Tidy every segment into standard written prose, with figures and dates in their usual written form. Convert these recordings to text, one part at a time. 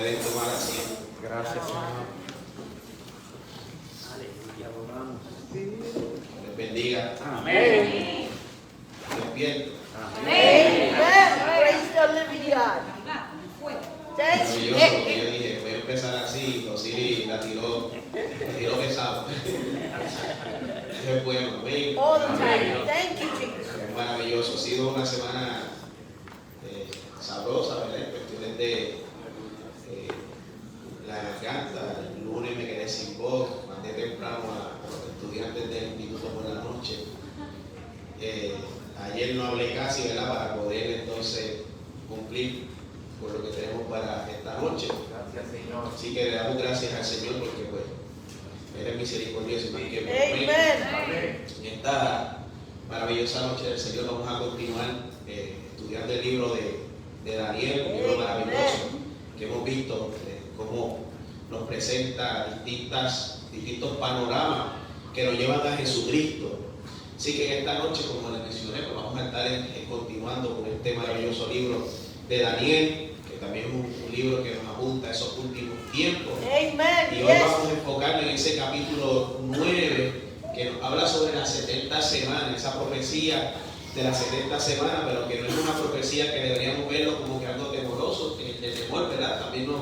Pueden tomar asiento. Gracias, Señor. Les bendiga. Amén. Despierto. Amén. Praise the living God. Maravilloso, porque yo dije, voy a empezar así, Osiris la tiró pesado. Eso es bueno, amén. All the time. Thank you, Jesus. Es maravilloso, ha sido una semana sabrosa, ¿verdad? En cuestiones de la garganta. El lunes me quedé sin voz, mandé temprano a los estudiantes del instituto por la noche. Ayer no hablé casi, ¿verdad? Para poder entonces cumplir con lo que tenemos para esta noche. Gracias, Señor. Así que le damos gracias al Señor porque pues Él es misericordioso y más que Amen. Amén. en esta maravillosa noche del Señor vamos a continuar estudiando el libro de Daniel, un libro maravilloso que hemos visto cómo nos presenta distintos panoramas que nos llevan a Jesucristo. Así que en esta noche, como les mencioné, pues vamos a estar continuando con este maravilloso libro de Daniel, que también es un libro que nos apunta a esos últimos tiempos. Amen. Y hoy vamos a enfocarnos en ese capítulo 9 que nos habla sobre las 70 semanas, esa profecía de las 70 semanas, pero que no es una profecía que deberíamos verlo como que algo temoroso, de temor, ¿verdad? También nos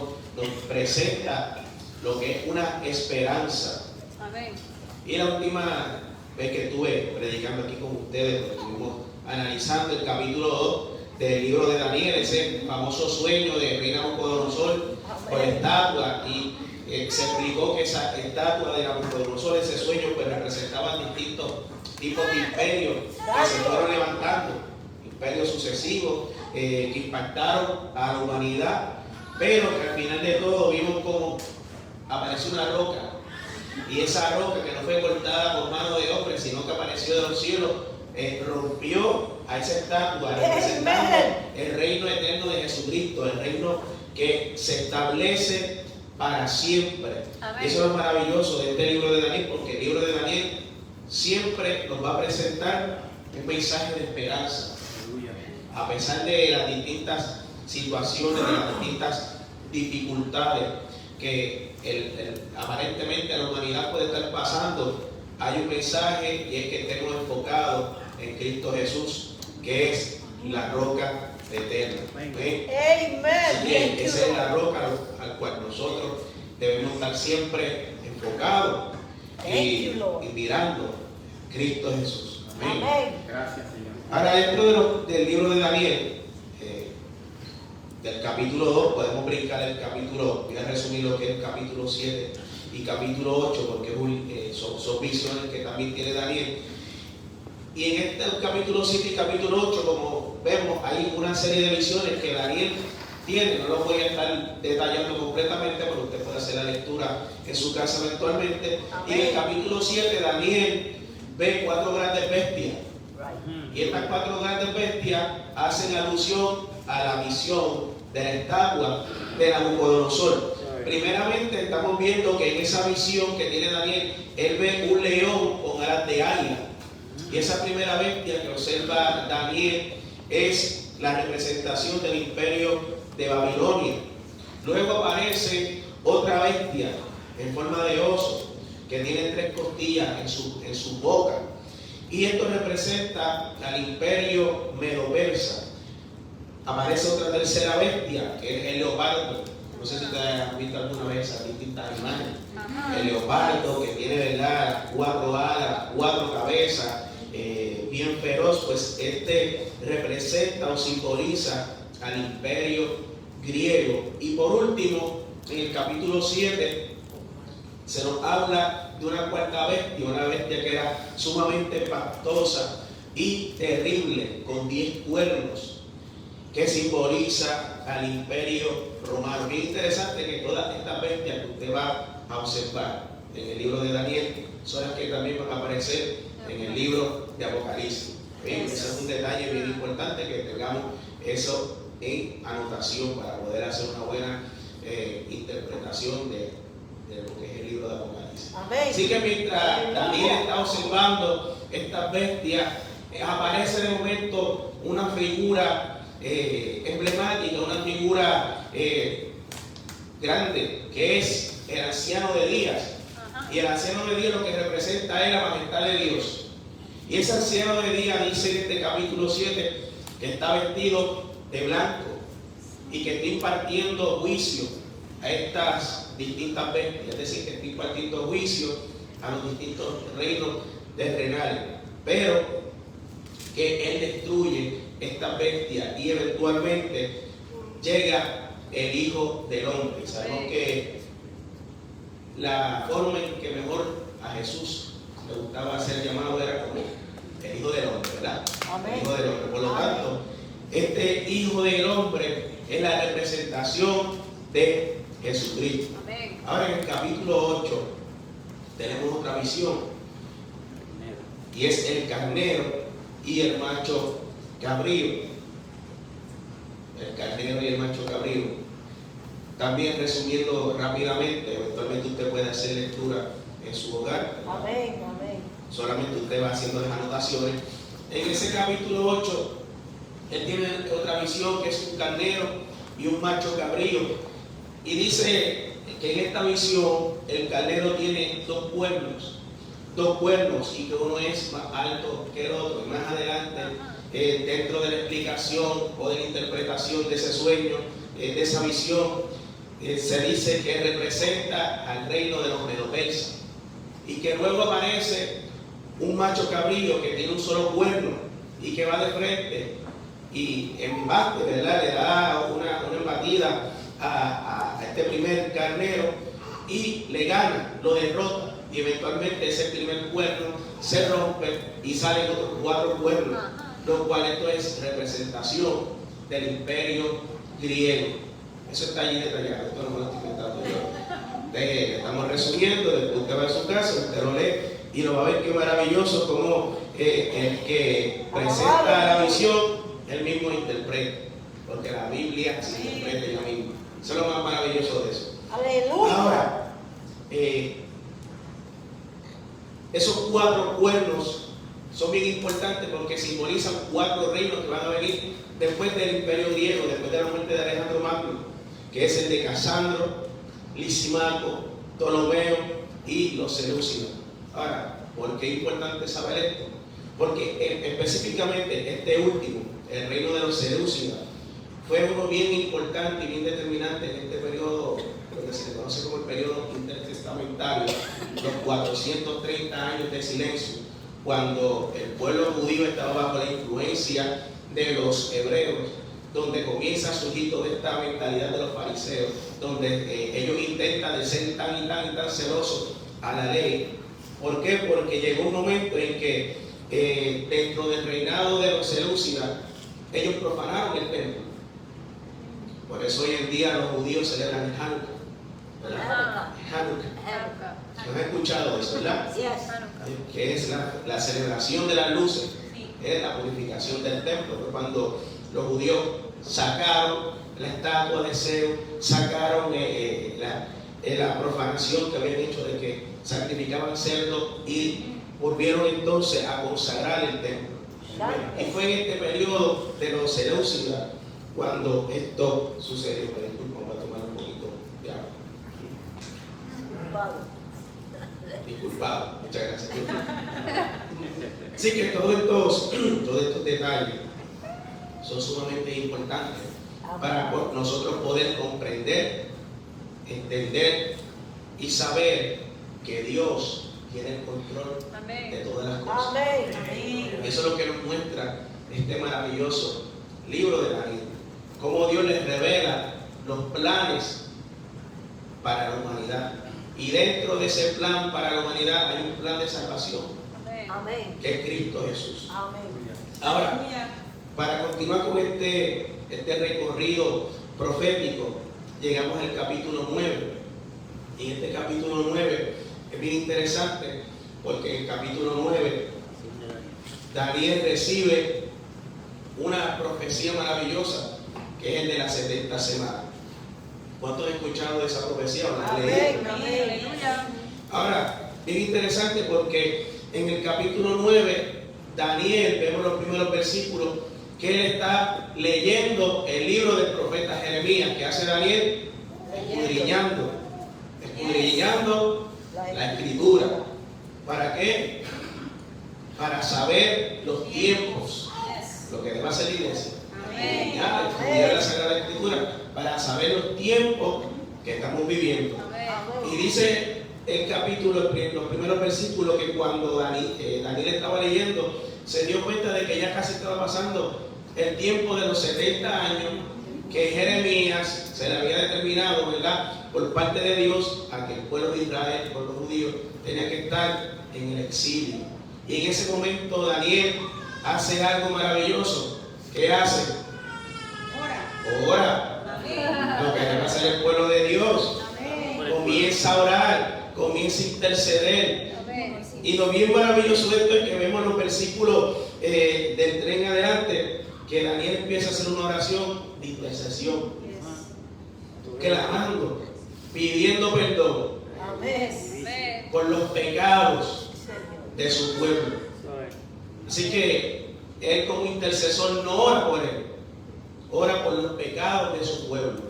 presenta lo que es una esperanza. Amén. Y la última vez que estuve predicando aquí con ustedes, pues, estuvimos analizando el capítulo 2 del libro de Daniel, ese famoso sueño de Rey Nabucodonosor por estatua, y se explicó que esa estatua de Nabucodonosor, ese sueño, pues representaban distintos tipos de imperios que se fueron levantando, imperios sucesivos que impactaron a la humanidad, pero que al final de todo vimos como apareció una roca, y esa roca que no fue cortada por mano de hombre, sino que apareció de los cielos, rompió a esa estatua, representando el reino eterno de Jesucristo, el reino que se establece para siempre. Amén. Eso es maravilloso de este libro de Daniel, porque el libro de Daniel siempre nos va a presentar un mensaje de esperanza, a pesar de las distintas situaciones, de las distintas dificultades que aparentemente la humanidad puede estar pasando. Hay un mensaje, y es que estemos enfocados en Cristo Jesús, que es la roca eterna. ¿Ven? Así que esa es la roca al cual nosotros debemos estar siempre enfocados y mirando Cristo Jesús. Amén. Amén. Gracias, Señor. Ahora, dentro del libro de Daniel, del capítulo 2, podemos brincar el capítulo, voy a resumir lo que es el capítulo 7 y capítulo 8, porque son visiones que también tiene Daniel. Y en este capítulo 7 y capítulo 8, como vemos, hay una serie de visiones que Daniel tiene. No lo voy a estar detallando completamente, pero usted puede hacer la lectura en su casa eventualmente. Y en el capítulo 7, Daniel ve 4 grandes bestias. Y estas 4 grandes bestias hacen alusión a la visión de la estatua de Nabucodonosor. Primeramente estamos viendo que en esa visión que tiene Daniel, él ve un león con alas de águila. Y esa primera bestia que observa Daniel es la representación del imperio de Babilonia. Luego aparece otra bestia en forma de oso que tiene 3 costillas en su boca. Y esto representa al imperio medo-persa. Aparece otra tercera bestia, que es el leopardo. No sé si ustedes han visto alguna vez esas distintas imágenes. El leopardo, que tiene, ¿verdad?, 4 alas, 4 cabezas, bien feroz. Pues este representa o simboliza al imperio griego. Y por último, en el capítulo 7, se nos habla de una cuarta bestia, una bestia que era sumamente espantosa y terrible, con 10 cuernos, que simboliza al imperio romano. Bien interesante que todas estas bestias que usted va a observar en el libro de Daniel son las que también van a aparecer en el libro de Apocalipsis. Bien, ese es un detalle bien importante, que tengamos eso en anotación para poder hacer una buena interpretación de lo que es el libro de Apocalipsis. Amén. Así que mientras Daniel está observando estas bestias, aparece de momento una figura emblemática, una figura grande, que es el anciano de días. Y el anciano de días lo que representa es la majestad de Dios. Y ese anciano de días dice en este capítulo 7 que está vestido de blanco y que está impartiendo juicio a estas distintas bestias, es decir, que está impartiendo juicio a los distintos reinos terrenales, pero que Él destruye estas bestias y eventualmente llega el Hijo del Hombre. Sabemos que la forma en que mejor a Jesús le gustaba ser llamado era como el Hijo del Hombre, ¿verdad? Amén. El Hijo del Hombre. Por lo tanto, este Hijo del Hombre es la representación de Jesucristo. Amén. Ahora en el capítulo 8 tenemos otra visión, y es el carnero y el macho cabrío. El carnero y el macho cabrío. También resumiendo rápidamente, eventualmente usted puede hacer lectura en su hogar. Amén, amén. Solamente usted va haciendo las anotaciones. En ese capítulo 8, él tiene otra visión que es un carnero y un macho cabrío. Y dice que en esta visión el carnero tiene dos cuernos, y que uno es más alto que el otro. Y más adelante, dentro de la explicación o de la interpretación de ese sueño, de esa visión, se dice que representa al reino de los medo-persas, y que luego aparece un macho cabrío que tiene un solo cuerno y que va de frente y embate, ¿verdad? Le da una embatida a este primer carnero y le gana, lo derrota, y eventualmente ese primer cuerno se rompe y salen otros 4 cuernos, lo cual esto es representación del imperio griego. Eso está allí detallado, esto no me lo estoy inventando yo. Estamos resumiendo, después usted va a su casa, usted lo lee y lo va a ver qué maravilloso como el que presenta la visión, él mismo interpreta, porque la Biblia se interpreta ella misma. Eso es lo más maravilloso de eso. Aleluya. Ahora, esos 4 cuernos son bien importantes porque simbolizan 4 reinos que van a venir después del imperio griego, después de la muerte de Alejandro Magno, que es el de Casandro, Lisimaco, Ptolomeo y los seleucidas. Ahora, ¿por qué es importante saber esto? Porque específicamente este último, el reino de los seleucidas, fue uno bien importante y bien determinante en este periodo, lo que se le conoce como el periodo intertestamentario, los 430 años de silencio, cuando el pueblo judío estaba bajo la influencia de los hebreos, donde comienza a surgir toda esta mentalidad de los fariseos, donde ellos intentan de ser tan y tan y tan celosos a la ley. ¿Por qué? Porque llegó un momento en que dentro del reinado de los seleucidas, ellos profanaron el templo. Por eso hoy en día los judíos celebran el Hanukkah, ¿verdad? Hanukkah. ¿No han escuchado eso, verdad? Yes. Que es la celebración de las luces, es la purificación del templo. Pero cuando los judíos sacaron la estatua de Zeus, sacaron la profanación que habían hecho de que sacrificaban cerdos y volvieron entonces a consagrar el templo. Y fue en este periodo de los seleucidas cuando esto sucedió. Me disculpo, voy a tomar un poquito de agua. Disculpado, muchas gracias. Así que todos estos detalles son sumamente importantes para nosotros poder comprender, entender y saber que Dios tiene el control de todas las cosas. Amén. Eso es lo que nos muestra este maravilloso libro de Daniel. Cómo Dios les revela los planes para la humanidad. Y dentro de ese plan para la humanidad hay un plan de salvación, Amén. que es Cristo Jesús. Amén. Ahora, para continuar con este recorrido profético, llegamos al capítulo 9. Y en este capítulo 9 es bien interesante porque en el capítulo 9 Daniel recibe una profecía maravillosa que es el de las 70 semanas. ¿Cuántos han escuchado de esa profecía o la han leído? Amén. Ahora, bien interesante porque en el capítulo 9 Daniel, vemos los primeros versículos, que él está leyendo el libro del profeta Jeremías. ¿Qué hace Daniel? escudriñando la escritura. ¿Para qué? Para saber los tiempos, lo que debe hacer la iglesia. Estudiar la Sagrada Escritura para saber los tiempos que estamos viviendo. Y dice el capítulo, los primeros versículos, que cuando Daniel estaba leyendo, se dio cuenta de que ya casi estaba pasando el tiempo de los 70 años que Jeremías se le había determinado, ¿verdad?, por parte de Dios, a que el pueblo de Israel, por los judíos, tenía que estar en el exilio. Y en ese momento Daniel hace algo maravilloso. ¿Qué hace? Ora. Lo que debe hacer el pueblo de Dios. Comienza a orar, comienza a interceder. Y lo bien maravilloso de esto es que vemos los versículos del 3 en adelante, que Daniel empieza a hacer una oración de intercesión, clamando, pidiendo perdón por los pecados de su pueblo. Así que él, como intercesor, no ora por él, ora por los pecados de su pueblo.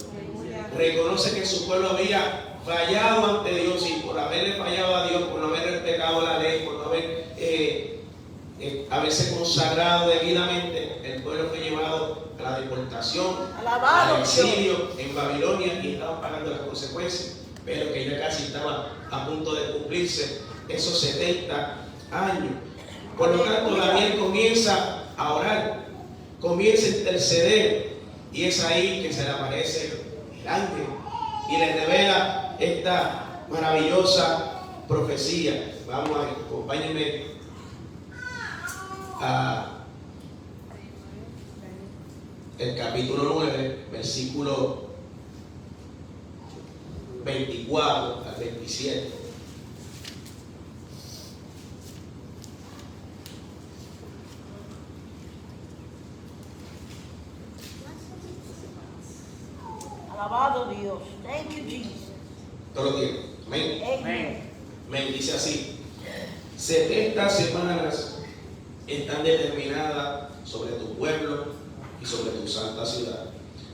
Reconoce que su pueblo había fallado ante Dios, y por haberle fallado a Dios, por no haber respetado la ley, por no haberse consagrado debidamente, el pueblo fue llevado a la deportación, al exilio en Babilonia, y estaban pagando las consecuencias, pero que ya casi estaba a punto de cumplirse esos 70 años. Por lo tanto, Daniel comienza a orar, comienza a interceder, y es ahí que se le aparece el ángel y le revela esta maravillosa profecía. Vamos a ver, acompáñenme a el capítulo 9, versículo 24 al 27. Alabado Dios. Thank you, Jesus. Todo lo tiene. Amén. Amen. Me dice así: 70 semanas están determinadas sobre tu pueblo y sobre tu santa ciudad,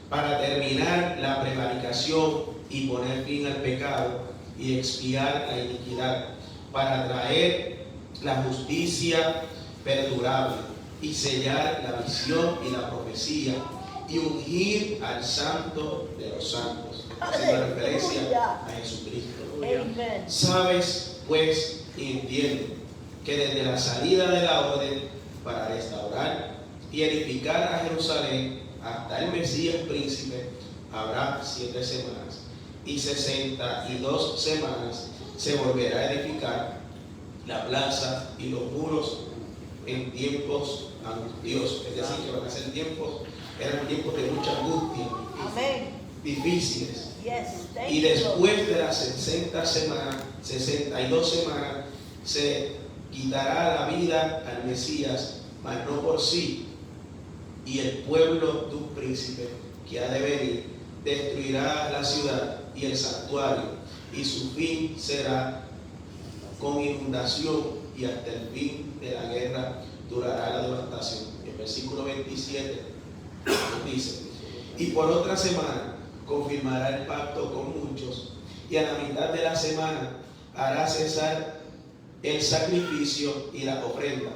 para terminar la prevaricación y poner fin al pecado y expiar la iniquidad, para traer la justicia perdurable y sellar la visión y la profecía, y ungir al santo de los santos, haciendo referencia a Jesucristo. Amen. Sabes, pues, y entiende que desde la salida de la orden para restaurar y edificar a Jerusalén hasta el Mesías príncipe habrá 7 semanas, y 62 semanas se volverá a edificar la plaza y los muros en tiempos angustiosos. Es decir, que van a ser eran tiempos de mucha angustia, Amen. difíciles. Yes. Thank Y you, Lord. después de las 62 semanas, se quitará la vida al Mesías, mas no por sí. Y el pueblo de un príncipe que ha de venir destruirá la ciudad y el santuario, y su fin será con inundación, y hasta el fin de la guerra durará la devastación. El versículo 27 nos dice: y por otra semana confirmará el pacto con muchos, y a la mitad de la semana hará cesar el sacrificio y la ofrenda.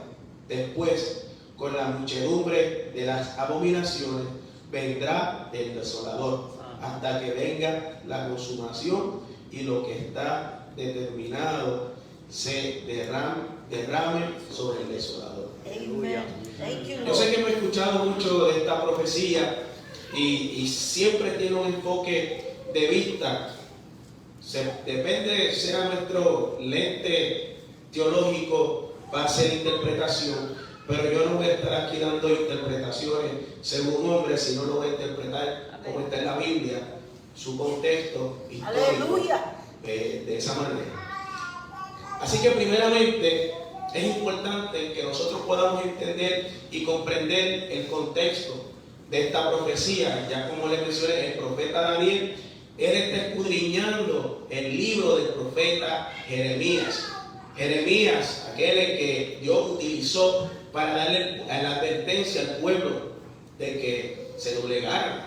Después, con la muchedumbre de las abominaciones, vendrá el desolador, hasta que venga la consumación y lo que está determinado se derrame sobre el desolador. Amen. Thank you, Yo Lord. sé que hemos escuchado mucho de esta profecía, y siempre tiene un enfoque de vista. Depende, sea nuestro lente teológico, va a ser interpretación, pero yo no voy a estar aquí dando interpretaciones según hombres, sino lo voy a interpretar como está en la Biblia, su contexto histórico, Aleluya. de esa manera. Así que primeramente es importante que nosotros podamos entender y comprender el contexto de esta profecía. Ya como les mencioné, el profeta Daniel, él está escudriñando el libro del profeta Jeremías. Jeremías, aquel que Dios utilizó para darle la advertencia al pueblo de que se doblegaran,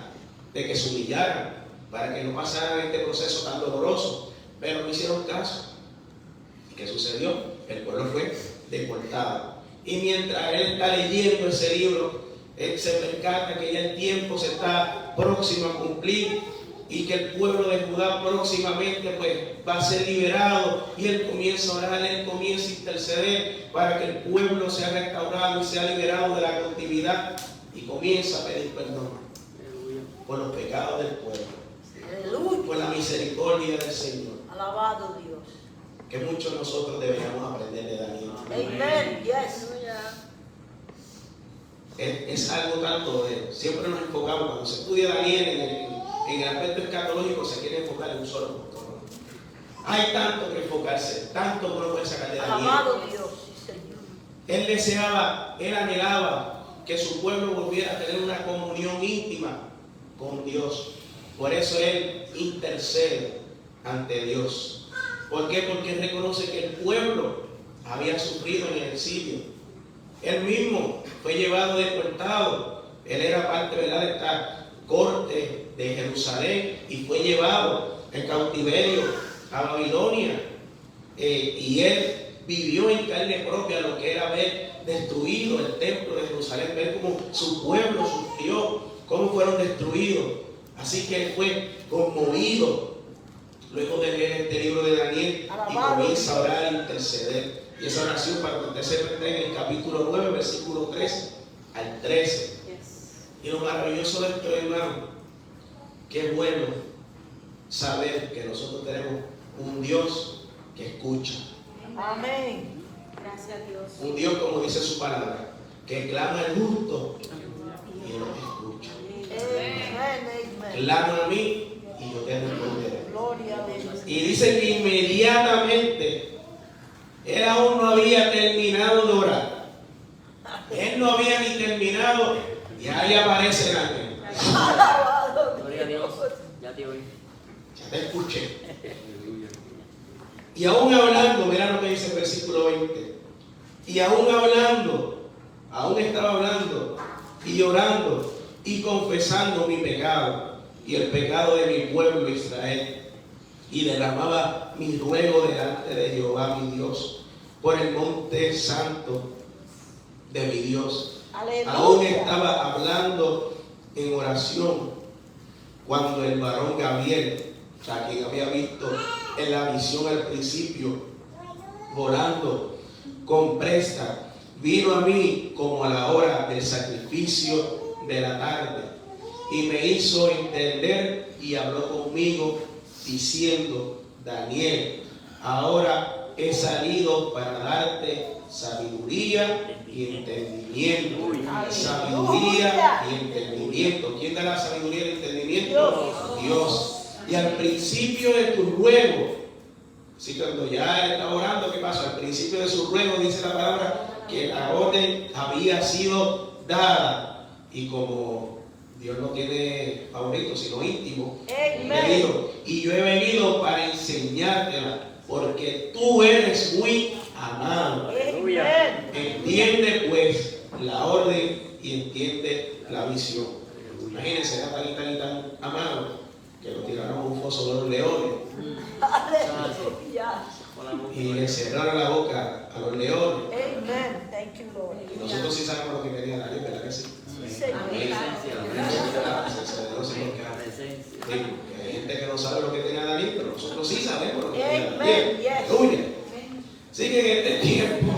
de que se humillaran, para que no pasaran este proceso tan doloroso, pero no hicieron caso. ¿Y qué sucedió? El pueblo fue deportado. Y mientras él está leyendo ese libro, él se percata que ya el tiempo se está próximo a cumplir y que el pueblo de Judá próximamente pues va a ser liberado, y él comienza a orar, él comienza a interceder para que el pueblo sea restaurado y sea liberado de la cautividad, y comienza a pedir perdón por los pecados del pueblo, Aleluya. por la misericordia del Señor, Alabado Dios. que muchos de nosotros deberíamos aprender de Daniel. Amen. Yes. Es algo tanto de, siempre nos enfocamos, cuando se estudia Daniel en el aspecto escatológico, se quiere enfocar en un solo punto, ¿no? Hay tanto que enfocarse, tanto que uno puede sacar de Daniel. Alabado Dios. Sí, Señor. Él deseaba, él anhelaba que su pueblo volviera a tener una comunión íntima con Dios. Por eso él intercede ante Dios. ¿Por qué? Porque él reconoce que el pueblo había sufrido en el exilio. Él mismo fue llevado deportado. Él era parte, ¿verdad?, de esta corte de Jerusalén y fue llevado en cautiverio a Babilonia. Y él vivió en carne propia lo que era ver destruido el templo de Jerusalén, ver cómo su pueblo sufrió, cómo fueron destruidos. Así que él fue conmovido luego de leer este libro de Daniel y comienza a orar e interceder. Y esa oración, para que usted se meta en el capítulo 9, versículo 3 al 13. Y lo maravilloso de esto, hermano, que es bueno saber que nosotros tenemos un Dios que escucha. Amén. Gracias a Dios. Un Dios, como dice su palabra, que clama al justo y Él nos escucha. Amen. Clama a mí y yo te responderé. Gloria a Dios. Y dice que inmediatamente él aún no había terminado de orar. Él no había ni terminado y ahí aparece el ángel. Alabado Gloria a Dios. Ya te oí. Ya te escuché. Y aún hablando, mira lo que dice el versículo 20. Y aún hablando, aún estaba hablando y orando y confesando mi pecado y el pecado de mi pueblo Israel. Y derramaba mi ruego delante de Jehová mi Dios por el monte santo de mi Dios. Aleluya. Aún estaba hablando en oración cuando el varón Gabriel, o sea, quien había visto en la visión al principio, volando con presta, vino a mí como a la hora del sacrificio de la tarde y me hizo entender y habló conmigo diciendo: Daniel, ahora he salido para darte sabiduría y entendimiento. Sabiduría y entendimiento. ¿Quién da la sabiduría y el entendimiento? Dios. Y al principio de tu ruego, así que cuando ya él está orando, ¿qué pasa? Al principio de su ruego dice la palabra que la orden había sido dada, y como Dios no tiene favoritos sino íntimo, me dijo: y yo he venido para enseñártela porque tú eres muy amado. Amén. Entiende pues la orden y entiende la visión. Imagínense, era tan amado que lo tiraron a un foso de los leones Aleluya. y le cerraron la boca a los leones. Amen. Thank you, Lord. Y nosotros sí sabemos lo que quería Daniel, ¿verdad que sí? Sí, Señor. Hay gente que no sabe lo que tenía Daniel, pero nosotros sí sabemos lo que tenía Amen. Daniel. Yes. Aleluya. Así que en este tiempo,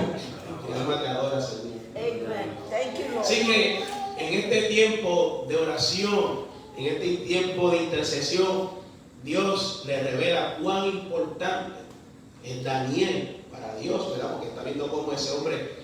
mi alma te adora, Señor. Amen. Thank you, Lord. Así que en este tiempo de oración, en este tiempo de intercesión, Dios le revela cuán importante es Daniel para Dios, ¿verdad? Porque está viendo cómo ese hombre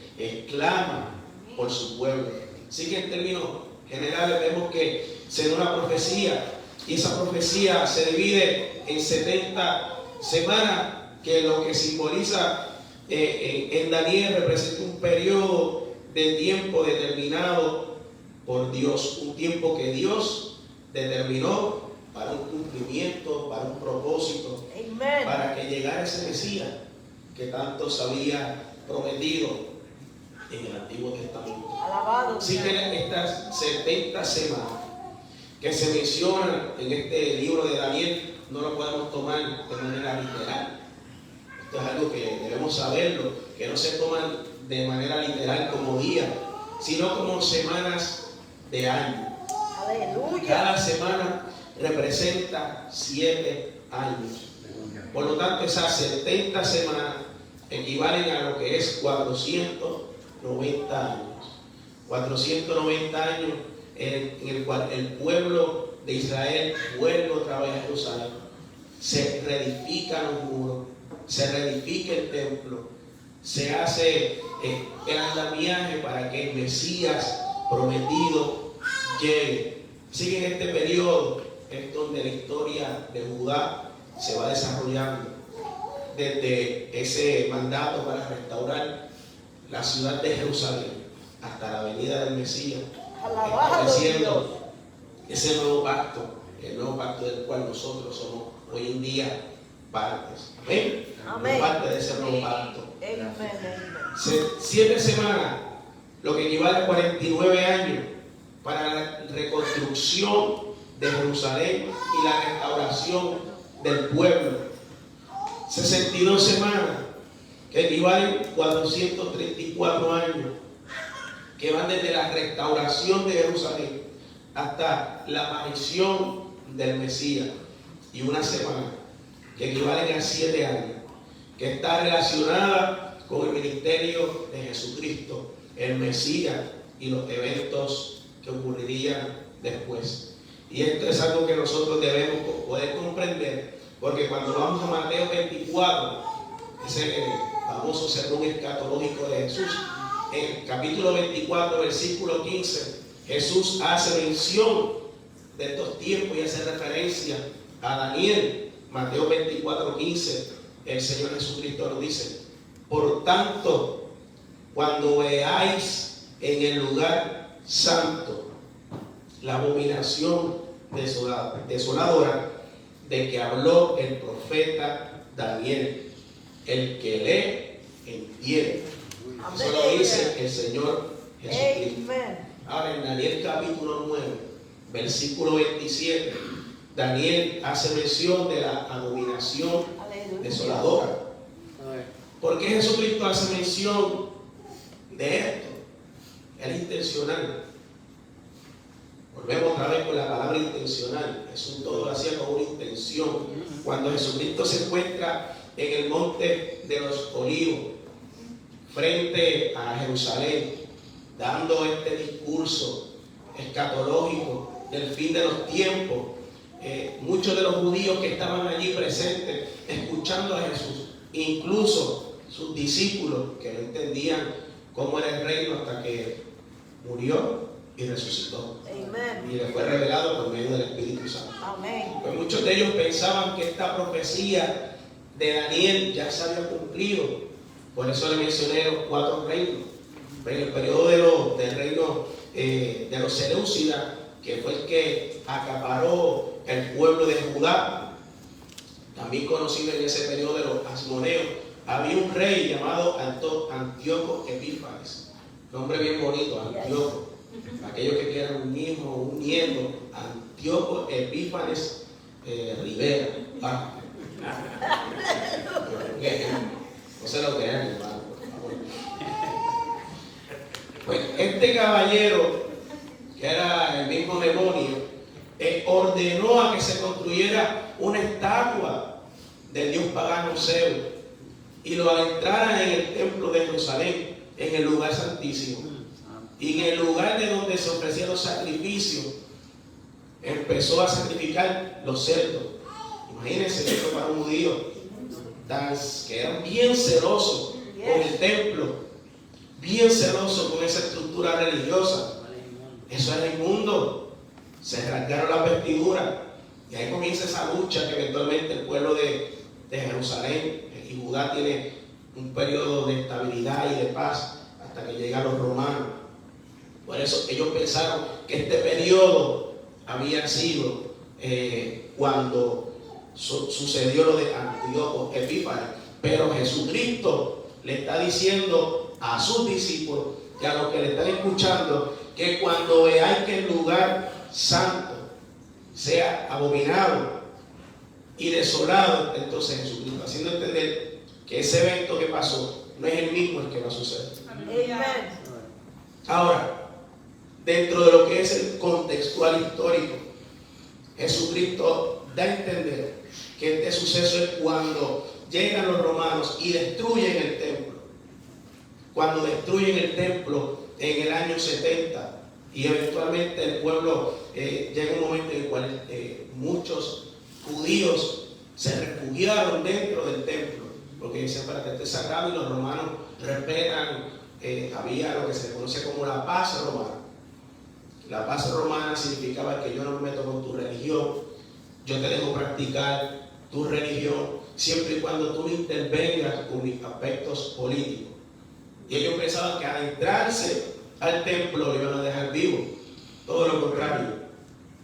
clama por su pueblo. Así que en términos generales vemos que se da una profecía, y esa profecía se divide en 70 semanas, que lo que simboliza en Daniel representa un periodo de tiempo determinado por Dios, un tiempo que Dios determinó para un cumplimiento, para un propósito, Amen. para que llegara ese Mesías que tanto se había prometido en el Antiguo Testamento. Alabado Así sea. que estas 70 semanas que se menciona en este libro de Daniel no lo podemos tomar de manera literal. Esto es algo que debemos saberlo, que no se toman de manera literal como días, sino como semanas de año. Aleluya. Cada semana representa 7 años. Por lo tanto, esas 70 semanas equivalen a lo que es 490 años. 490 años en el cual el pueblo de Israel vuelve otra vez a Jerusalén. Se reedifican los muros, se reedifica el templo, se hace el andamiaje para que el Mesías prometido llegue. Así que en este periodo es donde la historia de Judá se va desarrollando, desde ese mandato para restaurar la ciudad de Jerusalén hasta la venida del Mesías, estableciendo ese nuevo pacto, el nuevo pacto del cual nosotros somos hoy en día partes. Amén. Amén. Parte de ese nuevo pacto. Amén. 7 semanas, lo que equivale a 49 años para la reconstrucción de Jerusalén y la restauración del pueblo. 62 semanas, que equivalen a 434 años, que van desde la restauración de Jerusalén hasta la aparición del Mesías. Y una semana, que equivalen a 7 años, que está relacionada con el ministerio de Jesucristo, el Mesías y los eventos que ocurrirían después. Y esto es algo que nosotros debemos poder comprender, porque cuando vamos a Mateo 24, ese famoso sermón escatológico de Jesús, en el capítulo 24, versículo 15, Jesús hace mención de estos tiempos y hace referencia a Daniel. Mateo 24, 15, el Señor Jesucristo nos dice: por tanto, cuando veáis en el lugar santo la abominación desoladora de que habló el profeta Daniel, el que lee entiende. Eso lo dice el Señor Jesucristo. Ahora en Daniel capítulo 9, versículo 27, Daniel hace mención de la abominación desoladora. ¿Por qué Jesucristo hace mención de esto? Es intencional. Volvemos otra vez con la palabra intencional. Jesús todo lo hacía con una intención. Cuando Jesucristo se encuentra en el monte de los Olivos, frente a Jerusalén, dando este discurso escatológico del fin de los tiempos, muchos de los judíos que estaban allí presentes, escuchando a Jesús, incluso sus discípulos, que no entendían cómo era el reino hasta que murió y resucitó. Amen. Y le fue revelado por medio del Espíritu Santo. Amén. Pues muchos de ellos pensaban que esta profecía de Daniel ya se había cumplido. Por eso le mencioné los 4 reinos. En el periodo del reino de los Seleucidas, que fue el que acaparó el pueblo de Judá, también conocido en ese periodo de los Asmoneos, había un rey llamado Antíoco Epífanes. Nombre bien bonito, Antíoco. Aquellos que quieran un hijo o un nieto, Antíoco Epífanes Rivera. No se lo crean, hermano, por favor. Pues este caballero, que era el mismo demonio, ordenó a que se construyera una estatua del dios pagano Zeus y lo adentraran en el templo de Jerusalén, en el lugar santísimo. Y en el lugar de donde se ofrecían los sacrificios, empezó a sacrificar los cerdos. Imagínense esto para un judío, que eran bien celosos con el templo, bien celosos con esa estructura religiosa. Eso era inmundo. Se rasgaron las vestiduras. Y ahí comienza esa lucha que eventualmente el pueblo de Jerusalén y Judá tiene un periodo de estabilidad y de paz hasta que llegan los romanos. Por eso ellos pensaron que este periodo había sido cuando sucedió lo de Antíoco Epífanes. Pero Jesucristo le está diciendo a sus discípulos y a los que le están escuchando que cuando veáis que el lugar santo sea abominado y desolado. Entonces Jesucristo haciendo entender que ese evento que pasó no es el mismo el que va a suceder. Amen. Ahora, dentro de lo que es el contextual histórico, Jesucristo da a entender que este suceso es cuando llegan los romanos y destruyen el templo. Cuando destruyen el templo en el año 70 y eventualmente el pueblo llega un momento en el cual muchos judíos se refugiaron dentro del templo porque dicen para que esté sagrado, y los romanos respetan, había lo que se conoce como la paz romana. La paz romana significaba que yo no me meto con tu religión, yo te dejo practicar tu religión siempre y cuando tú no intervengas con mis aspectos políticos. Y ellos pensaban que al entrarse al templo lo iban a dejar vivo. Todo lo contrario,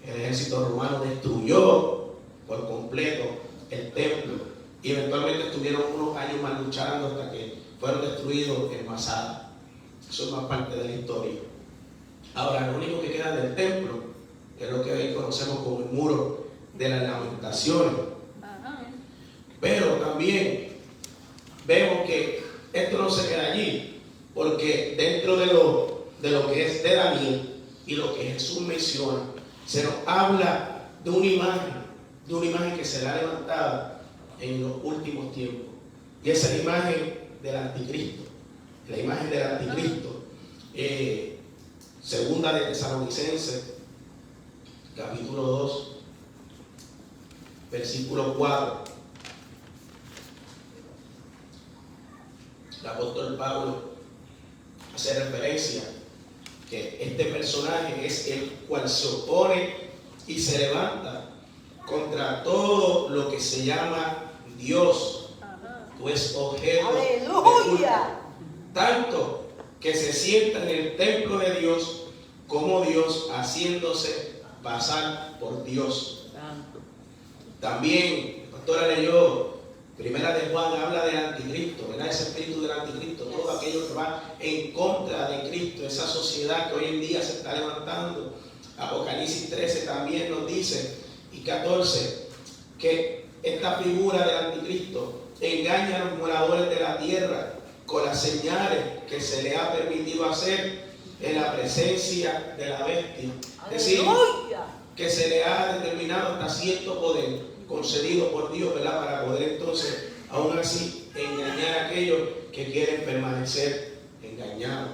el ejército romano destruyó por completo el templo y eventualmente estuvieron unos años más luchando hasta que fueron destruidos en Masada. Eso es más parte de la historia. Ahora, lo único que queda del templo es lo que hoy conocemos como el muro de las lamentaciones. Pero también vemos que esto no se queda allí, porque dentro de lo que es de Daniel y lo que Jesús menciona, se nos habla de una imagen que será levantada en los últimos tiempos. Y esa es la imagen del anticristo. La imagen del anticristo. Segunda de Tesalonicenses, capítulo 2, versículo 4. El apóstol Pablo hace referencia que este personaje es el cual se opone y se levanta contra todo lo que se llama Dios, pues objeto de culto, Aleluya. tanto que se sienta en el templo de Dios como Dios, haciéndose pasar por Dios. También la pastora leyó Primera de Juan, habla del anticristo, ¿verdad? Ese espíritu del anticristo, todo aquello que va en contra de Cristo, esa sociedad que hoy en día se está levantando. Apocalipsis 13 también nos dice, y 14, que esta figura del anticristo engaña a los moradores de la tierra con las señales que se le ha permitido hacer en la presencia de la bestia. Es decir, que se le ha determinado hasta cierto poder concedido por Dios, ¿verdad? Para poder entonces, aún así, engañar a aquellos que quieren permanecer engañados.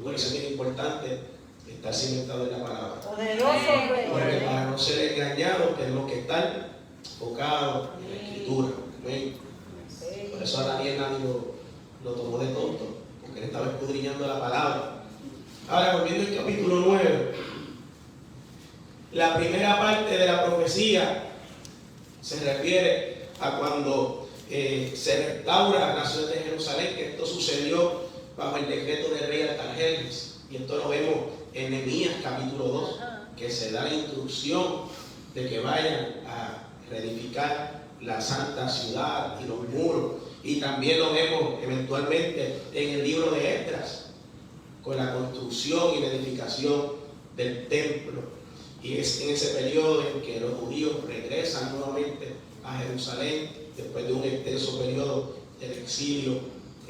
Por eso es bien importante estar cimentado en la palabra. Poderoso Rey. Porque para no ser engañados tenemos que estar enfocados en la Escritura. Amén. Por eso a Daniel nadie lo tomó de tonto, porque él estaba escudriñando la palabra. Ahora, volviendo al capítulo 9, la primera parte de la profecía se refiere a cuando se restaura la ciudad de Jerusalén, que esto sucedió bajo el decreto del rey Artajerjes. Y esto lo vemos en Nehemías capítulo 2, que se da la instrucción de que vayan a reedificar la santa ciudad y los muros. Y también lo vemos eventualmente en el libro de Esdras, con la construcción y la edificación del templo. Y es en ese periodo en que los judíos regresan nuevamente a Jerusalén después de un extenso periodo del exilio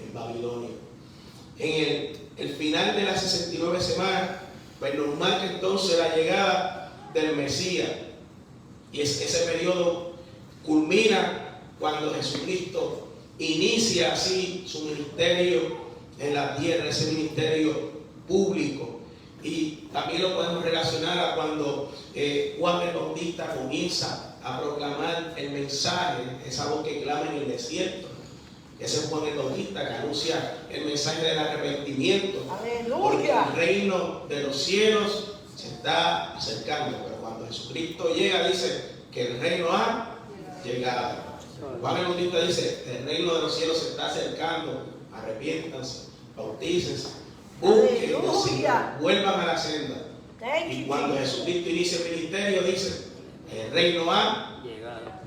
en Babilonia. En el final de las 69 semanas, pues nos marca entonces la llegada del Mesías. Y ese periodo culmina cuando Jesucristo inicia así su ministerio en la tierra, ese ministerio público. Y también lo podemos relacionar a cuando Juan el Bautista comienza a proclamar el mensaje, esa voz que clama en el desierto. Ese es Juan el Bautista que anuncia el mensaje del arrepentimiento. Aleluya. Porque el reino de los cielos se está acercando. Pero cuando Jesucristo llega, dice que el reino ha llegado. Juan el Bautista dice, el reino de los cielos se está acercando, arrepiéntanse, bautícense, busquen, vuelvan a la senda. Y cuando Jesucristo inicia el ministerio, dice, el reino ha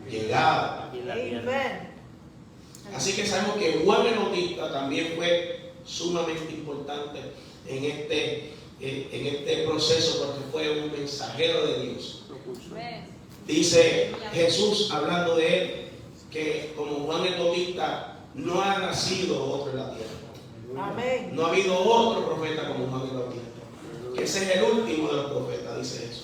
llegado. Amén. Así que sabemos que Juan el Bautista también fue sumamente importante en este proceso, porque fue un mensajero de Dios. Dice Jesús, hablando de él, que como Juan el Bautista no ha nacido otro en la tierra. Amén. No ha habido otro profeta como Juan el Bautista. Que ese es el último de los profetas, dice eso.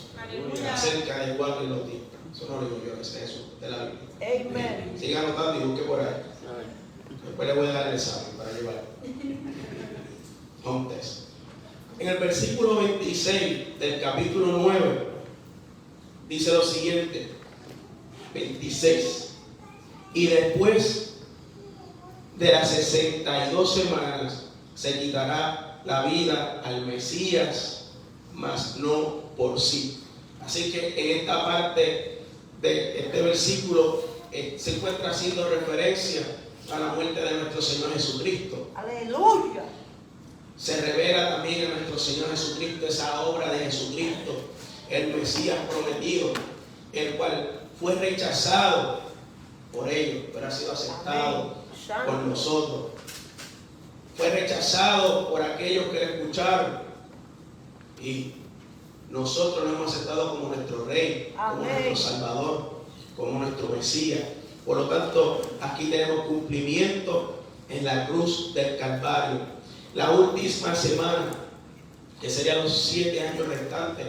Acerca de Juan el Bautista. Eso no lo digo yo, ese es Jesús de la Biblia. Amén. Siga anotando y busque por ahí. Después le voy a dar el examen para llevarlo. Entonces, en el versículo 26 del capítulo 9, dice lo siguiente: 26. Y después de las 62 semanas se quitará la vida al Mesías, mas no por sí. Así que en esta parte de este versículo se encuentra haciendo referencia a la muerte de nuestro Señor Jesucristo. Aleluya. Se revela también a nuestro Señor Jesucristo esa obra de Jesucristo, el Mesías prometido, el cual fue rechazado por ellos, pero ha sido aceptado por nosotros. Fue rechazado por aquellos que le escucharon y nosotros lo hemos aceptado como nuestro Rey, como nuestro Salvador, como nuestro Mesías. Por lo tanto, aquí tenemos cumplimiento en la cruz del Calvario. La última semana, que serían los 7 años restantes,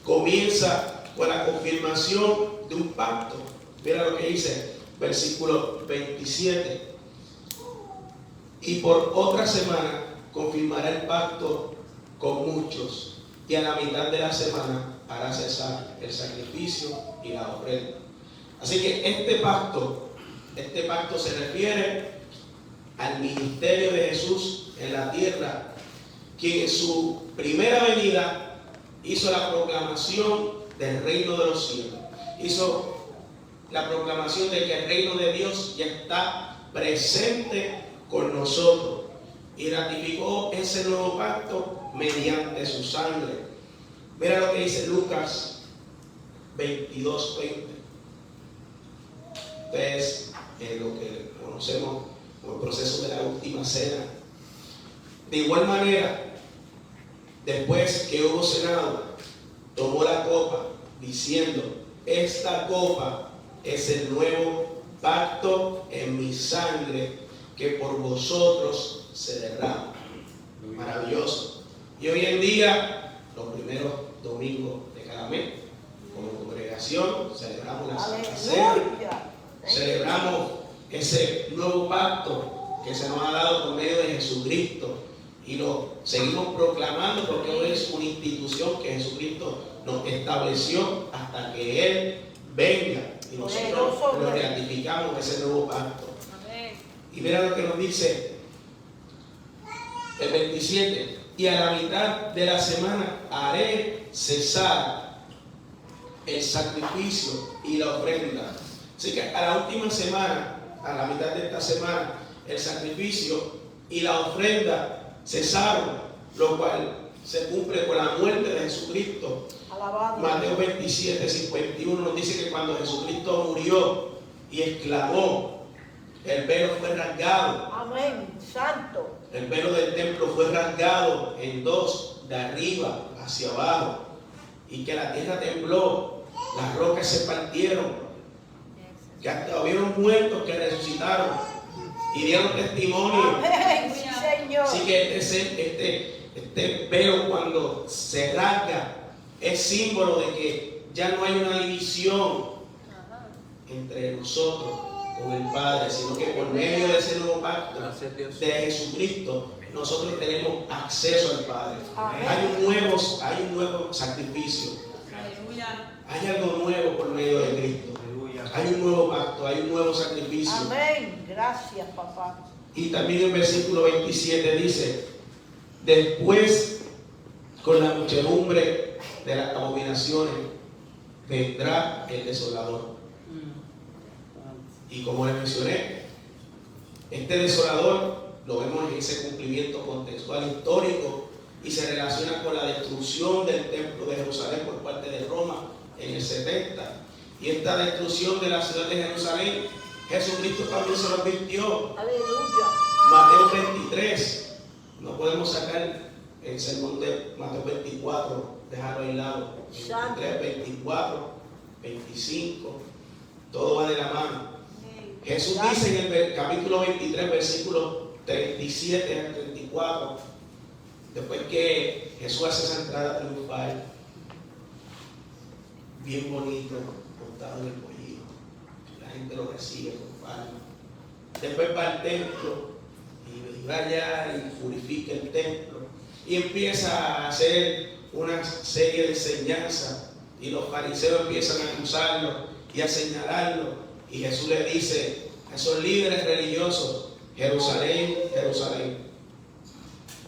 comienza con la confirmación de un pacto. Mira lo que dice, versículo 27. Y por otra semana confirmará el pacto con muchos, y a la mitad de la semana hará cesar el sacrificio y la ofrenda. Así que este pacto se refiere al ministerio de Jesús en la tierra, quien en su primera venida hizo la proclamación del reino de los cielos. Hizo la proclamación de que el reino de Dios ya está presente con nosotros y ratificó ese nuevo pacto mediante su sangre. Mira lo que dice Lucas 22:20. Es lo que conocemos como el proceso de la última cena. De igual manera, después que hubo cenado, tomó la copa diciendo: esta copa es el nuevo pacto en mi sangre, que por vosotros se derrama. Maravilloso. Y hoy en día, los primeros domingos de cada mes, como congregación, celebramos la Santa Cena, celebramos ese nuevo pacto que se nos ha dado por medio de Jesucristo y lo seguimos proclamando porque hoy es una institución que Jesucristo nos estableció hasta que Él venga y nosotros lo ratificamos ese nuevo pacto. Y mira lo que nos dice el 27: y a la mitad de la semana haré cesar el sacrificio y la ofrenda. Así que a la última semana, a la mitad de esta semana, el sacrificio y la ofrenda cesaron, lo cual se cumple con la muerte de Jesucristo. Alabado. Mateo 27:51 nos dice que cuando Jesucristo murió y exclamó, el velo fue rasgado. Amén. Santo. El velo del templo fue rasgado en dos, de arriba hacia abajo, y que la tierra tembló, las rocas se partieron, que hasta hubieron muertos que resucitaron y dieron testimonio. Amén. Sí, Señor. Así que este velo, cuando se rasga, es símbolo de que ya no hay una división entre nosotros con el Padre, sino que por medio de ese nuevo pacto de Jesucristo, nosotros tenemos acceso al Padre. Hay un nuevo sacrificio. Hay algo nuevo por medio de Cristo. Hay un nuevo pacto, hay un nuevo sacrificio. Amén. Gracias, papá. Y también el versículo 27 dice: después, con la muchedumbre de las abominaciones, vendrá el desolador. Y como les mencioné, este desolador lo vemos en ese cumplimiento contextual histórico y se relaciona con la destrucción del templo de Jerusalén por parte de Roma en el 70. Y esta destrucción de la ciudad de Jerusalén, Jesucristo también se lo advirtió. Aleluya. Mateo 23, no podemos sacar el sermón de Mateo 24, dejarlo aislado. 23, 24, 25, todo va de la mano. Jesús dice en el capítulo 23, versículos 37 al 34, después que Jesús hace esa entrada triunfal, bien bonito, montado en el pollino, la gente lo recibe con palmas. Después va al templo y va allá y purifica el templo y empieza a hacer una serie de enseñanzas y los fariseos empiezan a acusarlo y a señalarlo. Y Jesús le dice a esos líderes religiosos: Jerusalén, Jerusalén,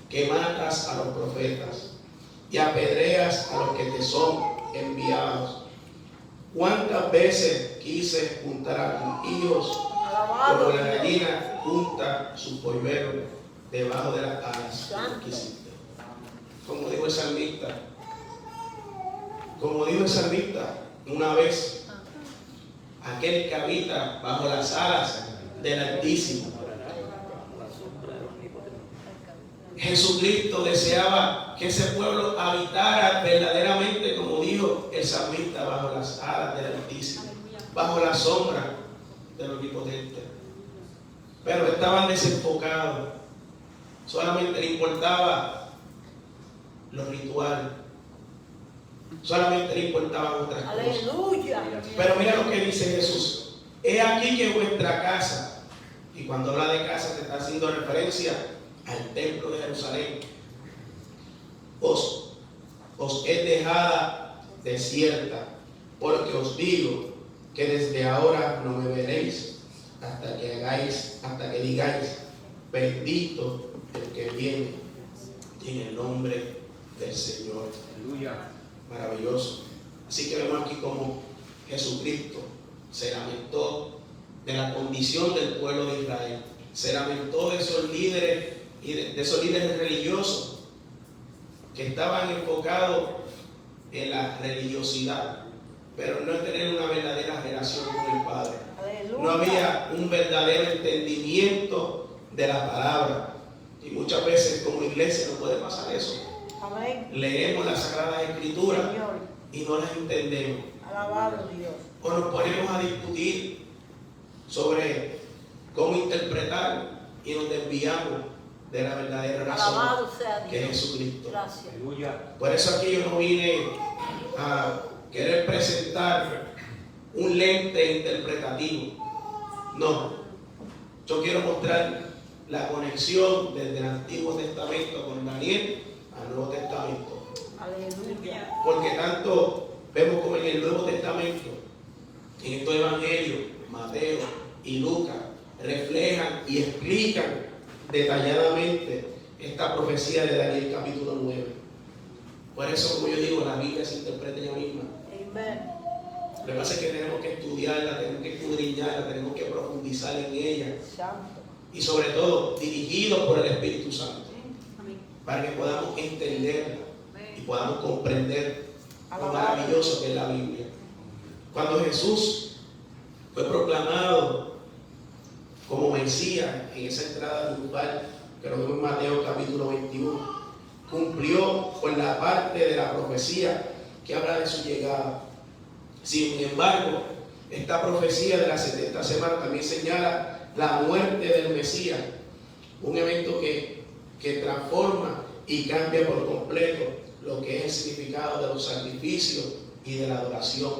que matas a los profetas y apedreas a los que te son enviados. ¿Cuántas veces quise juntar a tus hijos como la gallina junta su polluelo debajo de las alas? Como dijo el salmista, una vez, aquel que habita bajo las alas del Altísimo. Jesucristo deseaba que ese pueblo habitara verdaderamente, como dijo el salmista, bajo las alas del Altísimo, bajo la sombra del Omnipotente. Pero estaban desenfocados, solamente le importaba los rituales, solamente le importaban otras cosas. Aleluya. Pero mira lo que dice Jesús: he aquí que vuestra casa, y cuando habla de casa se está haciendo referencia al templo de Jerusalén, os es dejada desierta, porque os digo que desde ahora no me veréis hasta que digáis: bendito el que viene en el nombre del Señor. Aleluya. Maravilloso. Así que vemos aquí como Jesucristo se lamentó de la condición del pueblo de Israel, se lamentó de esos líderes y de esos líderes religiosos que estaban enfocados en la religiosidad, pero no en tener una verdadera relación con el Padre. Aleluya. No había un verdadero entendimiento de la palabra, y muchas veces como iglesia no puede pasar eso. Amén. Leemos las Sagradas Escrituras Señor. y no las entendemos, Alabado Dios. o nos ponemos a discutir sobre cómo interpretar y nos desviamos de la verdadera razón, Alabado sea que es Dios. Jesucristo. Gracias. Aleluya. Por eso aquí yo no vine a querer presentar un lente interpretativo, no, yo quiero mostrar la conexión desde el Antiguo Testamento con Daniel al Nuevo Testamento, Aleluya. porque tanto vemos como en el Nuevo Testamento, en estos evangelios, Mateo y Lucas reflejan y explican detalladamente esta profecía de Daniel capítulo 9. Por eso, como yo digo, la Biblia se interpreta ella misma. Amén. Lo que pasa es que tenemos que estudiarla, tenemos que escudriñarla, tenemos que profundizar en ella, Santo. y sobre todo dirigidos por el Espíritu Santo, para que podamos entenderla y podamos comprender lo maravilloso que es la Biblia. Cuando Jesús fue proclamado como Mesías en esa entrada triunfal, que lo vemos en Mateo capítulo 21, cumplió con la parte de la profecía que habla de su llegada. Sin embargo, esta profecía de las 70 semanas también señala la muerte del Mesías, un evento que transforma y cambia por completo lo que es el significado de los sacrificios y de la adoración.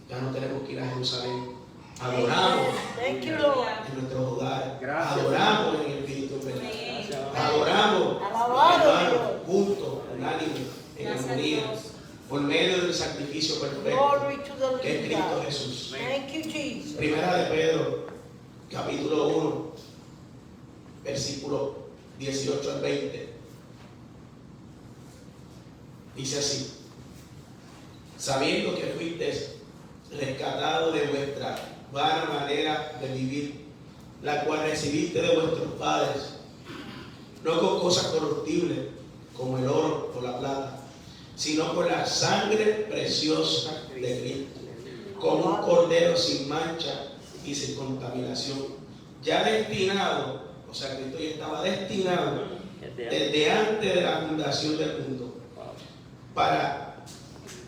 Ya no tenemos que ir a Jerusalén, adoramos Thank you, Lord. en nuestros hogares, Gracias. adoramos en el Espíritu en verdad, adoramos, Alabado hermanos, Dios. juntos, unánime, en armonía, por medio del sacrificio perfecto Glory to the que es living Cristo God. Jesús. Thank you, Jesus. Primera de Pedro, capítulo 1, versículo 18 al 20. Dice así: sabiendo que fuisteis rescatados de vuestra vana manera de vivir, la cual recibiste de vuestros padres, no con cosas corruptibles como el oro o la plata, sino con la sangre preciosa de Cristo, como un cordero sin mancha y sin contaminación, ya destinado, o sea, Cristo ya estaba destinado desde antes de la fundación del mundo,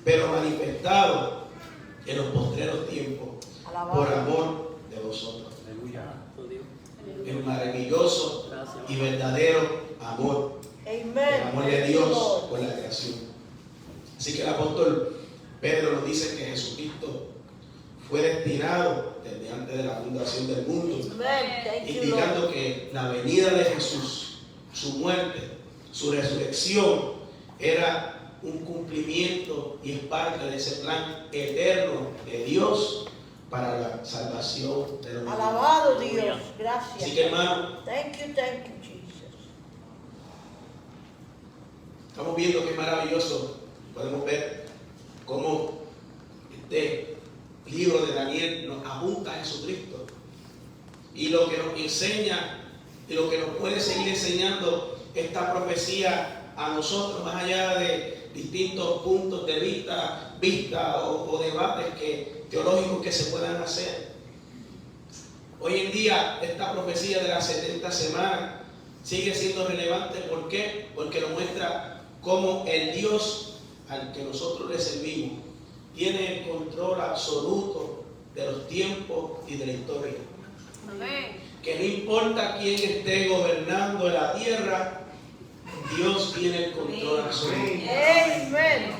pero manifestado en los postreros tiempos por Alabado. amor de vosotros. Aleluya. El maravilloso y verdadero amor, Amen. el amor de Thank you, Dios Lord. por la creación. Así que el apóstol Pedro nos dice que Jesucristo fue destinado desde antes de la fundación del mundo, Amen. Thank you, Lord. indicando que la venida de Jesús, su muerte, su resurrección, era un cumplimiento y es parte de ese plan eterno de Dios para la salvación de la humanidad. Alabado Dios. Así Gracias. que, hermano, Thank you, Jesus. estamos viendo que es maravilloso. Podemos ver cómo este libro de Daniel nos apunta a Jesucristo y lo que nos enseña y lo que nos puede seguir enseñando esta profecía a nosotros, más allá de distintos puntos de vista o debates teológicos que se puedan hacer. Hoy en día esta profecía de las 70 semanas sigue siendo relevante. ¿Por qué? Porque nos muestra cómo el Dios al que nosotros le servimos tiene el control absoluto de los tiempos y de la historia. Amén. Que no importa quién esté gobernando la tierra, Dios tiene el control absoluto. Amen.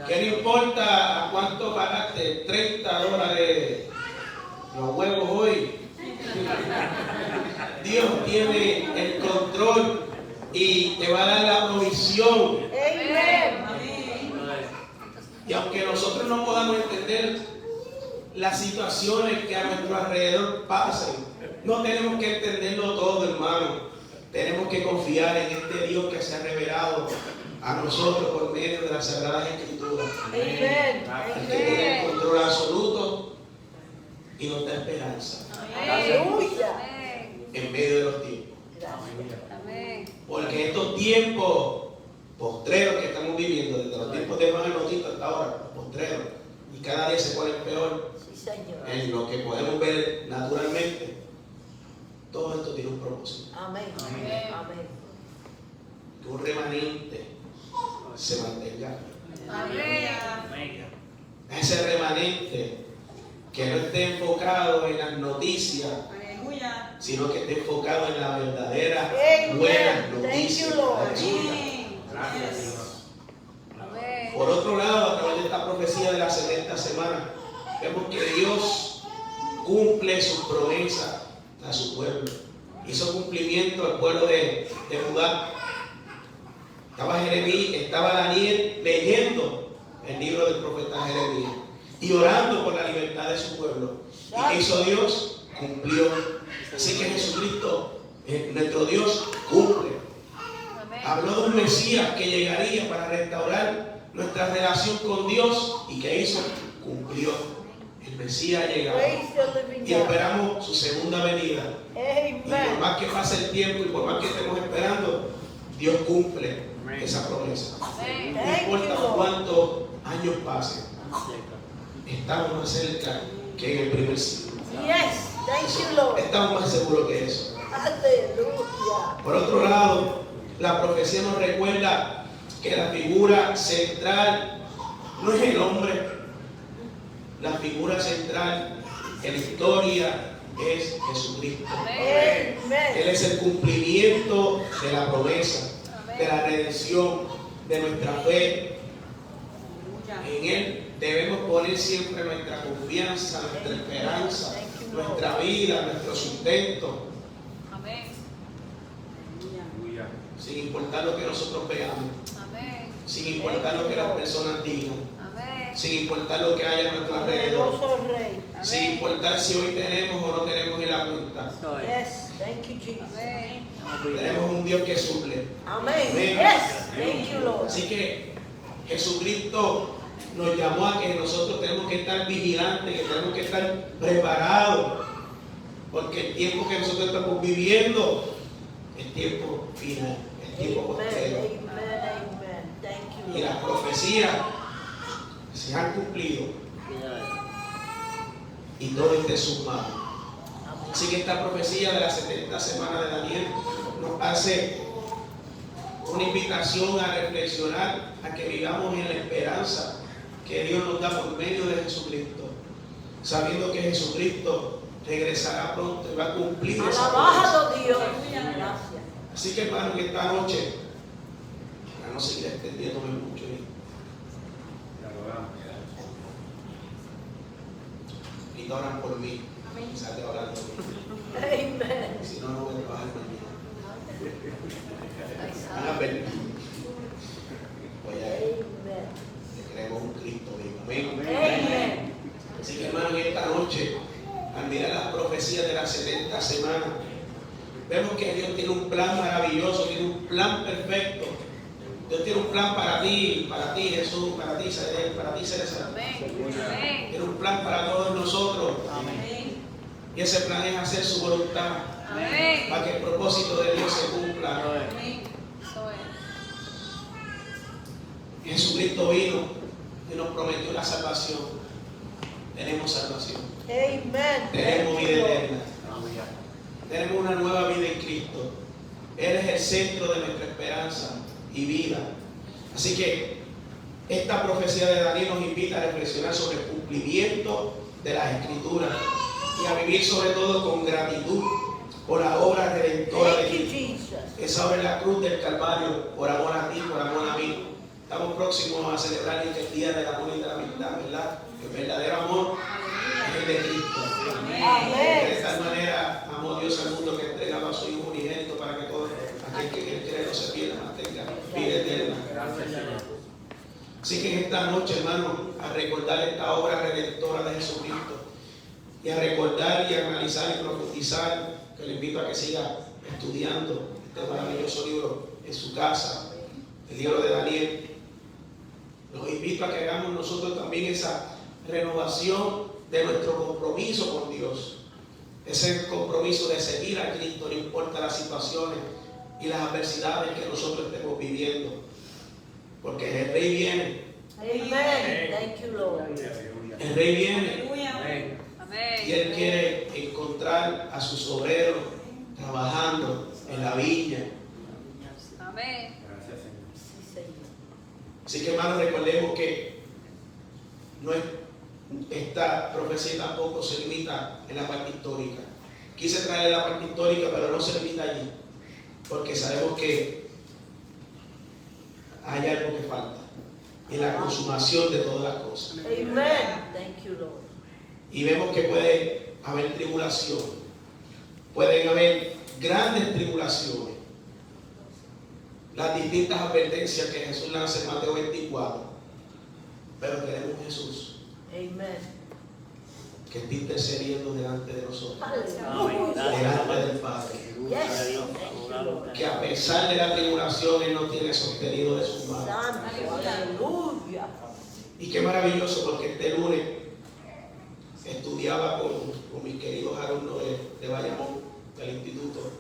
Que no importa a cuánto pagaste, $30 los huevos hoy. Dios tiene el control y te va a dar la provisión. Amen. Y aunque nosotros no podamos entender las situaciones que a nuestro alrededor pasen, no tenemos que entenderlo todo, hermano. Tenemos que confiar en este Dios que se ha revelado a nosotros por medio de las Sagradas Escrituras. Amen. El que tiene el control absoluto y nos da esperanza Aleluya. en medio de los tiempos. Gracias. Amén. Porque estos tiempos postreros que estamos viviendo, desde los tiempos de Juan el Bautista hasta ahora, los postreros, y cada día se ponen peor Sí, Señor. en lo que podemos ver naturalmente, todo esto tiene un propósito. Amén. Amén. Amén. Que un remanente se mantenga. Amén. Ese remanente que no esté enfocado en las noticias, Aleluya. sino que esté enfocado en la verdadera Amen. buena Thank noticia. you, Lord. de Jesús. Gracias, Señor. Amén. Por otro lado, a través de esta profecía de las 70 semanas, vemos que Dios cumple sus promesas a su pueblo. Hizo cumplimiento al pueblo de Judá. Estaba Daniel leyendo el libro del profeta Jeremías y orando por la libertad de su pueblo. ¿Y qué hizo Dios? Cumplió. Así que Jesucristo, nuestro Dios, cumple. Amén. Habló de un Mesías que llegaría para restaurar nuestra relación con Dios. ¿Y qué hizo? Cumplió. El Mesías llegaba. Praise the living Y God. esperamos su segunda venida. Y por Amen. más que pase el tiempo y por más que estemos esperando, Dios cumple esa promesa. Amén. No Thank importa you, Lord. cuántos años pasen, estamos más cerca que en el primer siglo. Yes. Thank you, Lord. Estamos más seguros que eso. Aleluya. Por otro lado, la profecía nos recuerda que la figura central no es el hombre. La figura central en la historia es Jesucristo. Él Amen. es el cumplimiento de la promesa, de la redención, de nuestra fe. En Él debemos poner siempre nuestra confianza, nuestra esperanza, nuestra vida, nuestro sustento, Amén. Aleluya. sin importar lo que nosotros veamos, Amén. sin importar lo que las personas digan, Amén. sin importar lo que haya a nuestro alrededor, Poderoso Rey. sin importar si hoy tenemos o no tenemos en la cuenta. Yes. Thank you, Jesus. Amén. Tenemos un Dios que suple. Amén. Amén. Yes. Thank you, Lord. Así que Jesucristo nos llamó a que nosotros tenemos que estar vigilantes, que tenemos que estar preparados, porque el tiempo que nosotros estamos viviendo es tiempo final, es tiempo postrero. Amen. Amen. Thank you, Y las Lord. profecías se han cumplido y todo está en sus manos. Así que esta profecía de las 70 semanas de Daniel nos hace una invitación a reflexionar, a que vivamos en la esperanza que Dios nos da por medio de Jesucristo, sabiendo que Jesucristo regresará pronto y va a cumplir esa promesa. Alabado Dios. Gracias. Así que hermano, en esta noche, para no seguir extendiéndome mucho, y oran por mí, quizás te oran por mí, Amen. si no, no voy a trabajar mañana. Van a ver. Oye, Amen. le creemos un Cristo vivo. Amén. Amen. Así que hermano, en esta noche, al mirar las profecías de las 70 semanas, vemos que Dios tiene un plan maravilloso, tiene un plan perfecto. Dios tiene un plan para ti Jesús, para ti César. Amén. Tiene un plan para todos nosotros. Amén. Y ese plan es hacer su voluntad, Amén. para que el propósito de Dios se cumpla. Amén. Eso es. Jesucristo vino y nos prometió la salvación. Tenemos salvación. Amen. Tenemos Thank vida you, Lord. eterna. Tenemos una nueva vida en Cristo. Él es el centro de nuestra esperanza y vida. Así que esta profecía de Daniel nos invita a reflexionar sobre el cumplimiento de las Escrituras y a vivir sobre todo con gratitud por la obra redentora de Thank you, Cristo. Jesus. Esa obra en la cruz del Calvario, por amor a ti, por amor a mí. Estamos próximos a celebrar el Día del Amor y de la Amistad, ¿verdad? El verdadero amor es el de Cristo. De esta manera amó Dios al mundo que entregaba a su Hijo unigénito para que todo aquel que cree no se pierda, mas tenga vida eterna. Así que en esta noche, hermano, a recordar esta obra redentora de Jesucristo y a recordar y a analizar y profundizar, que le invito a que siga estudiando este maravilloso libro en su casa, el libro de Daniel. Los invito a que hagamos nosotros también esa renovación de nuestro compromiso con Dios. Ese compromiso de seguir a Cristo, no importa las situaciones y las adversidades que nosotros estemos viviendo. Porque el Rey viene. Amen. Thank you, Lord. El Rey viene. Amén. Y Él quiere encontrar a sus obreros trabajando en la viña. Amén. Sí, Señor. Así que hermanos, recordemos que no es, esta profecía tampoco se limita en la parte histórica. Quise traer la parte histórica, pero no se limita allí, porque sabemos que hay algo que falta en la consumación de todas las cosas. Amen. Thank you, Lord. Y vemos que puede haber tribulación, pueden haber grandes tribulaciones. Las distintas advertencias que Jesús lanza en Mateo 24, pero tenemos un Jesús Amen. que está intercediendo delante de nosotros, Hallelujah. delante del Padre, Yes. Thank you, Lord. que a pesar de la tribulación Él nos tiene sostenido de su mano. Santo. Aleluya. Y qué maravilloso, porque este lunes estudiaba con mis queridos alumnos de Bayamón, del instituto,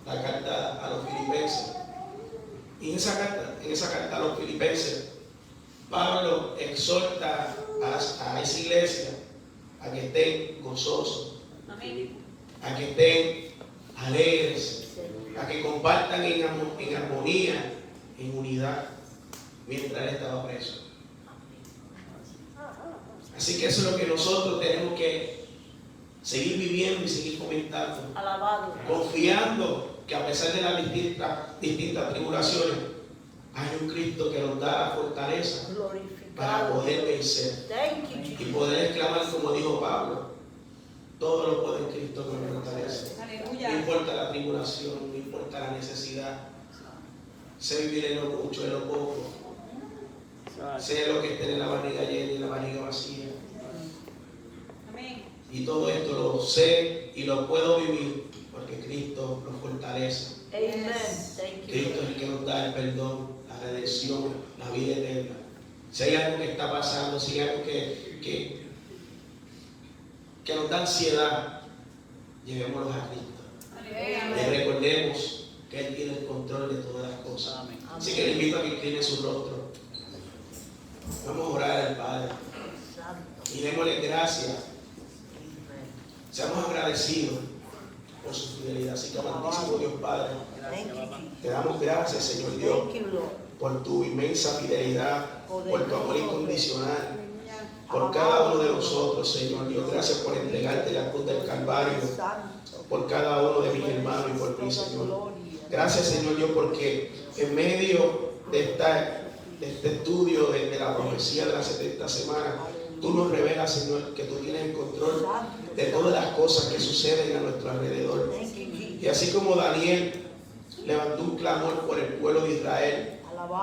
la carta a los filipenses. Y en esa carta a los filipenses, Pablo exhorta a esa iglesia a que estén gozosos, Amén. a que estén alegres, a que compartan en armonía, en unidad, mientras él estaba preso. Así que eso es lo que nosotros tenemos que seguir viviendo y seguir comentando, Alabado. confiando que a pesar de las distintas tribulaciones, hay un Cristo que nos da la fortaleza para Glorificado. poder vencer Thank you, y Jesus. poder exclamar, como dijo Pablo, todo lo puede en Cristo que me fortalece. No Aleluya. importa la tribulación, no importa la necesidad, sé vivir en lo mucho, en lo poco, sé lo que esté en la barriga llena y la barriga vacía. Amén. Y todo esto lo sé y lo puedo vivir porque Cristo nos fortalece. Amen. Thank you, Cristo es Lord. el que nos da el perdón, la redención, la vida eterna. Si hay algo que está pasando, si hay algo que nos da ansiedad, llevémoslos a Cristo. Y Aleluya. recordemos que Él tiene el control de todas las cosas. Así que le invito a que incline su rostro. Vamos a orar al Padre Santo. y démosle gracias. Amen. Seamos agradecidos por su fidelidad. Así que amantísimo Dios Padre, Thank you, Jesus. te damos gracias, Señor Dios, Thank you, Lord. por tu inmensa fidelidad, por tu amor incondicional. por cada uno de nosotros, Señor Dios. Gracias por entregarte la cruz del Calvario, por cada uno de mis hermanos y por mí, Señor. Gracias, Señor Dios, porque en medio de este estudio de la profecía de las 70 semanas, tú nos revelas, Señor, que tú tienes el control de todas las cosas que suceden a nuestro alrededor. Y así como Daniel levantó un clamor por el pueblo de Israel,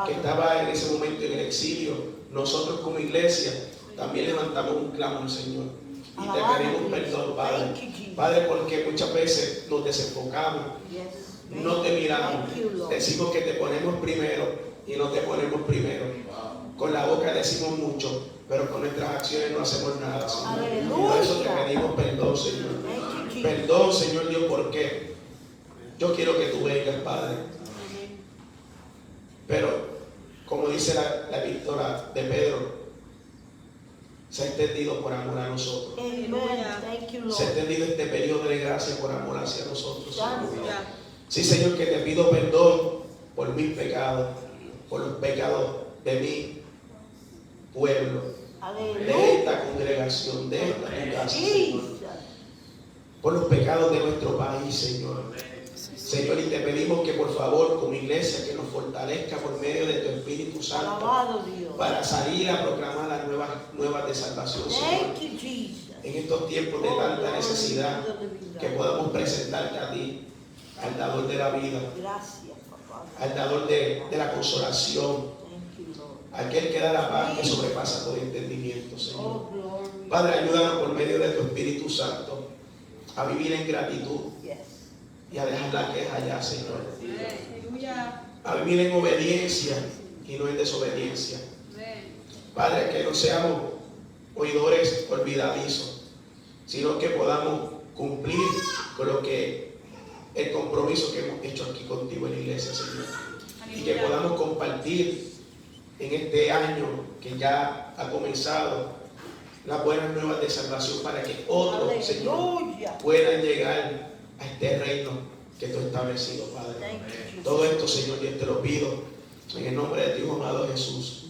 que estaba en ese momento en el exilio, nosotros como iglesia también levantamos un clamor, Señor. Y te pedimos perdón, Padre. Padre, porque muchas veces nos desenfocamos, no te miramos, decimos que te ponemos primero y no te ponemos primero. Con la boca decimos mucho, pero con nuestras acciones no hacemos nada, Señor. Por eso te pedimos perdón, Señor. Perdón, Señor Dios, porque yo quiero que tú vengas, Padre. Pero, como dice la epístola de Pedro, se ha extendido por amor a nosotros. Se ha extendido este periodo de gracia por amor hacia nosotros, Señor. Sí, Señor, que te pido perdón por mis pecados, por los pecados de mi pueblo, de esta congregación, de esta tu casa, Señor. Por los pecados de nuestro país, Señor. Señor, y te pedimos que por favor, como iglesia, que nos fortalezca por medio de tu Espíritu Santo para salir a proclamar las nuevas de salvación, Señor. En estos tiempos de tanta necesidad, que podamos presentarte a ti, al dador de la vida, al dador de la consolación, aquel que da la paz que sobrepasa todo entendimiento, Señor. Padre, ayúdanos por medio de tu Espíritu Santo a vivir en gratitud y a dejar la queja allá, Señor. A vivir en obediencia y no en desobediencia. Padre, que no seamos oidores olvidadizos, sino que podamos cumplir con lo que el compromiso que hemos hecho aquí contigo en la iglesia, Señor. Y que podamos compartir en este año que ya ha comenzado las buenas nuevas de salvación para que otros, Señor, puedan llegar a este reino que tú has establecido, Padre. Todo esto, Señor, yo te lo pido en el nombre de tu Hijo amado Jesús.